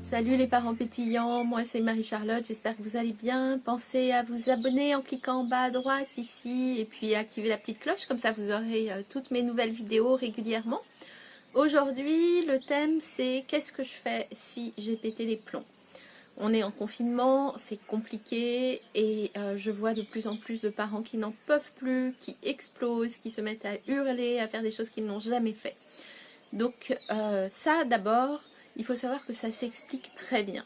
Salut les parents pétillants, moi c'est Marie-Charlotte, j'espère que vous allez bien. Pensez à vous abonner en cliquant en bas à droite ici et puis activer la petite cloche, comme ça vous aurez toutes mes nouvelles vidéos régulièrement. Aujourd'hui le thème c'est qu'est-ce que je fais si j'ai pété les plombs. On est en confinement, c'est compliqué et je vois de plus en plus de parents qui n'en peuvent plus, qui explosent, qui se mettent à hurler, à faire des choses qu'ils n'ont jamais fait. Donc ça d'abord, il faut savoir que ça s'explique très bien.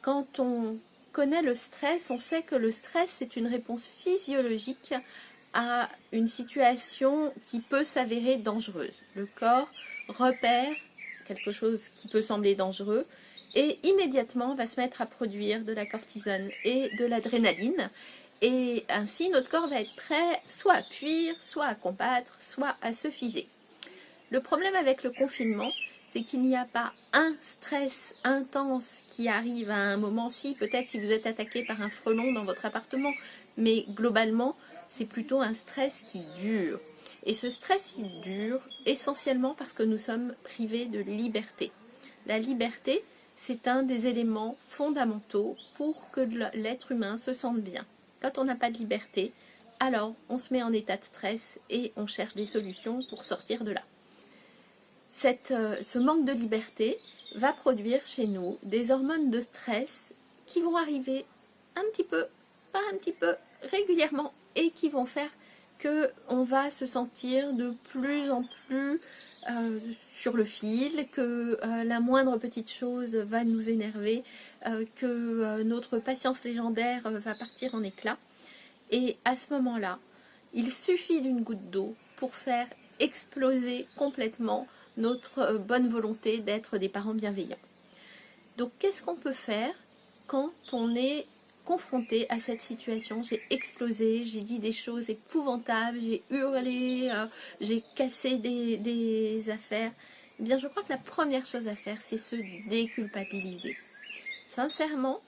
Quand on connaît le stress, on sait que le stress c'est une réponse physiologique à une situation qui peut s'avérer dangereuse. Le corps repère quelque chose qui peut sembler dangereux et immédiatement va se mettre à produire de la cortisone et de l'adrénaline. Et ainsi notre corps va être prêt soit à fuir, soit à combattre, soit à se figer. Le problème avec le confinement, c'est qu'il n'y a pas un stress intense qui arrive à un moment. Si, peut-être si vous êtes attaqué par un frelon dans votre appartement, mais globalement, c'est plutôt un stress qui dure. Et ce stress, il dure essentiellement parce que nous sommes privés de liberté. La liberté, c'est un des éléments fondamentaux pour que l'être humain se sente bien. Quand on n'a pas de liberté, alors on se met en état de stress et on cherche des solutions pour sortir de là. Ce manque de liberté va produire chez nous des hormones de stress qui vont arriver un petit peu, pas un petit peu, régulièrement et qui vont faire qu'on va se sentir de plus en plus sur le fil, que la moindre petite chose va nous énerver, que notre patience légendaire va partir en éclats. Et à ce moment-là, il suffit d'une goutte d'eau pour faire exploser complètement notre bonne volonté d'être des parents bienveillants. Donc qu'est-ce qu'on peut faire quand on est confronté à cette situation? J'ai explosé, j'ai dit des choses épouvantables, j'ai hurlé, j'ai cassé des affaires. Eh bien je crois que la première chose à faire, c'est se déculpabiliser. Sincèrement,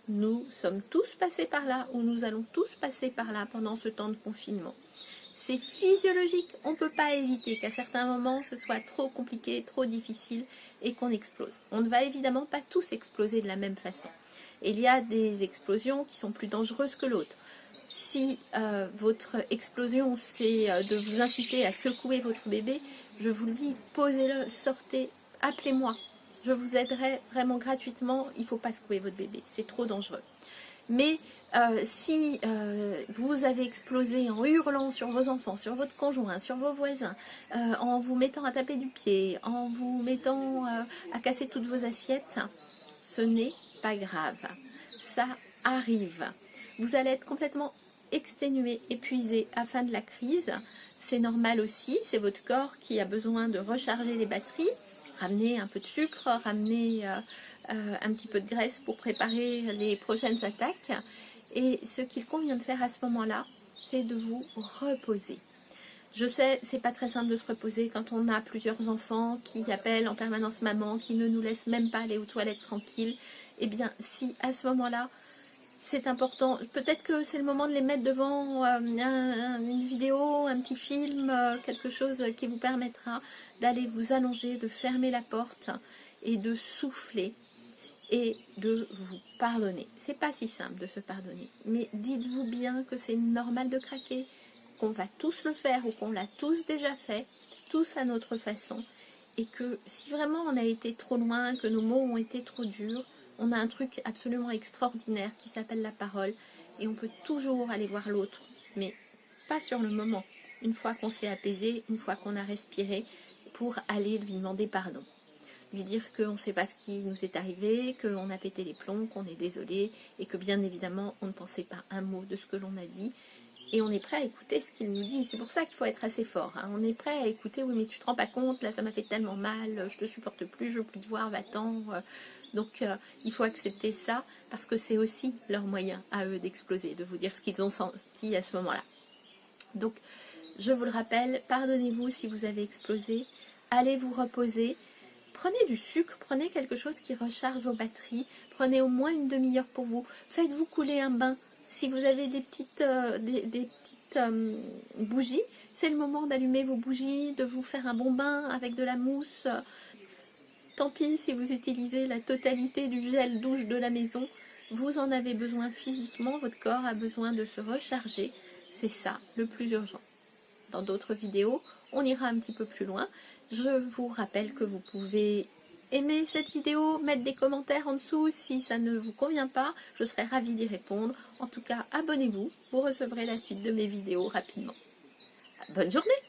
nous sommes tous passés par là, ou nous allons tous passer par là pendant ce temps de confinement. C'est physiologique, on ne peut pas éviter qu'à certains moments ce soit trop compliqué, trop difficile et qu'on explose. On ne va évidemment pas tous exploser de la même façon. Et il y a des explosions qui sont plus dangereuses que l'autre. Si votre explosion c'est de vous inciter à secouer votre bébé, je vous le dis, posez-le, sortez, appelez-moi. Je vous aiderai vraiment gratuitement, il ne faut pas secouer votre bébé, c'est trop dangereux. Mais si vous avez explosé en hurlant sur vos enfants, sur votre conjoint, sur vos voisins, en vous mettant à taper du pied, en vous mettant à casser toutes vos assiettes, ce n'est pas grave. Ça arrive. Vous allez être complètement exténué, épuisé à la fin de la crise. C'est normal aussi, c'est votre corps qui a besoin de recharger les batteries. Ramener un peu de sucre, ramener un petit peu de graisse pour préparer les prochaines attaques. Et ce qu'il convient de faire à ce moment-là, c'est de vous reposer. Je sais, c'est pas très simple de se reposer quand on a plusieurs enfants qui appellent en permanence maman, qui ne nous laissent même pas aller aux toilettes tranquilles. Eh bien, si à ce moment-là, c'est important, peut-être que c'est le moment de les mettre devant une vidéo, un petit film, quelque chose qui vous permettra d'aller vous allonger, de fermer la porte et de souffler et de vous pardonner. C'est pas si simple de se pardonner, mais dites-vous bien que c'est normal de craquer, qu'on va tous le faire ou qu'on l'a tous déjà fait, tous à notre façon, et que si vraiment on a été trop loin, que nos mots ont été trop durs, on a un truc absolument extraordinaire qui s'appelle la parole et on peut toujours aller voir l'autre, mais pas sur le moment. Une fois qu'on s'est apaisé, une fois qu'on a respiré, pour aller lui demander pardon. Lui dire qu'on ne sait pas ce qui nous est arrivé, qu'on a pété les plombs, qu'on est désolé et que bien évidemment on ne pensait pas un mot de ce que l'on a dit. Et on est prêt à écouter ce qu'il nous dit. C'est pour ça qu'il faut être assez fort. Hein. On est prêt à écouter, oui mais tu te rends pas compte, là ça m'a fait tellement mal, je te supporte plus, je veux plus te voir, va-t'en. Donc il faut accepter ça parce que c'est aussi leur moyen à eux d'exploser, de vous dire ce qu'ils ont senti à ce moment-là. Donc je vous le rappelle, pardonnez-vous si vous avez explosé, allez vous reposer. Prenez du sucre, prenez quelque chose qui recharge vos batteries, prenez au moins une demi-heure pour vous, faites-vous couler un bain. Si vous avez des petites bougies, c'est le moment d'allumer vos bougies, de vous faire un bon bain avec de la mousse. Tant pis si vous utilisez la totalité du gel douche de la maison, vous en avez besoin physiquement, votre corps a besoin de se recharger, c'est ça le plus urgent. Dans d'autres vidéos, on ira un petit peu plus loin. Je vous rappelle que vous pouvez aimer cette vidéo, mettre des commentaires en dessous si ça ne vous convient pas, je serai ravie d'y répondre. En tout cas, abonnez-vous, vous recevrez la suite de mes vidéos rapidement. Bonne journée!